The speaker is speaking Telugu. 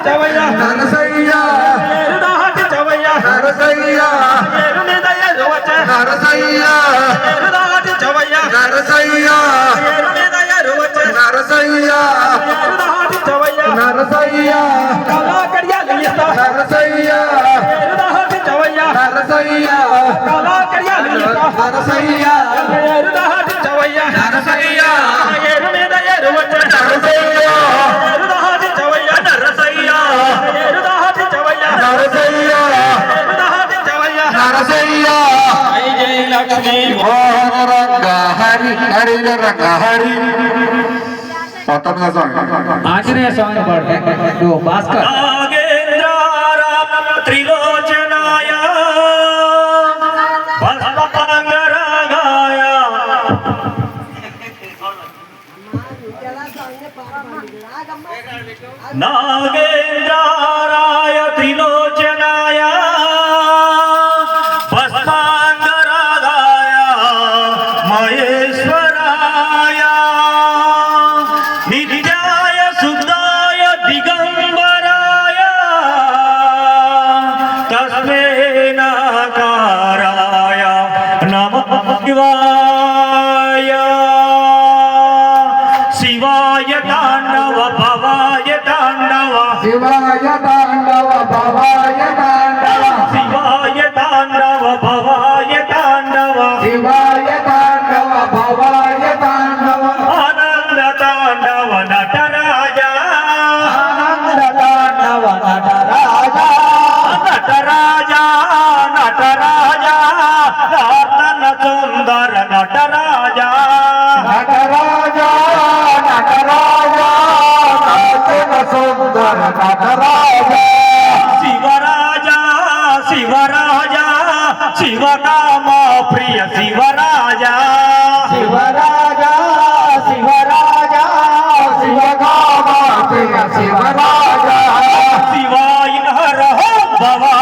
చవయ్య నరసయ్య ఏరుదాటి చవయ్య నరసయ్య ఏరు మీద ఏరు వచ్చే నరసయ్య ఏరుదాటి చవయ్య నరసయ్య ఏరు మీద ఏరు వచ్చే నరసయ్య ఏరుదాటి చవయ్య నరసయ్య కళా కడియాలు ఇస్తా నరసయ్య ఏరుదాటి చవయ్య నరసయ్య కళా కడియాలు ఇస్తా నరసయ్య ఏరుదాటి చవయ్య నరసయ్య ఏరు మీద ఏరు వచ్చే నరసయ్య ఏరుదాటి చవయ్య నరసయ్య ఏరుదాటి చవయ్య నరసయ్య ఏరుదాటి చవయ్య నరసయ్య జై జై లక్ష్మీ మోహన రంగ హరి హరి రంగ హరి ఆంజనేయ స్వామి పాడు భాస్కర్ త్రిలోచనాయ భస్మపాంగరాగాయ నాగేంద్రాయ త్రిలోచనాయ భస్మాంగరాగాయ మహేశ్వరాయ నిత్యాయ శుద్ధాయ దిగంబరాయ తస్మే నకారాయ నమః శివాయ శివాయ తాండవ భవాయ తాండవ శివాయ తాండవ భవాయ తాండవ శివాయ తాండవ భవాయ తాండవ శివాయ తాండవ భవాయ తాండవ ఆనంద తాండవ నటరాజ ఆనంద తాండవ నటరాజ నటరాజ నటరాజ నర్తన సుందర నటరాజ నటరాజ నటరాజ నర్తన సుందర నటరాజ శివరాజ శివరాజ శివకామ ప్రియ శివరాజ శివరాజ శివరాజ శివగామ ప్రియ శివరాజ శివాయ హర భవా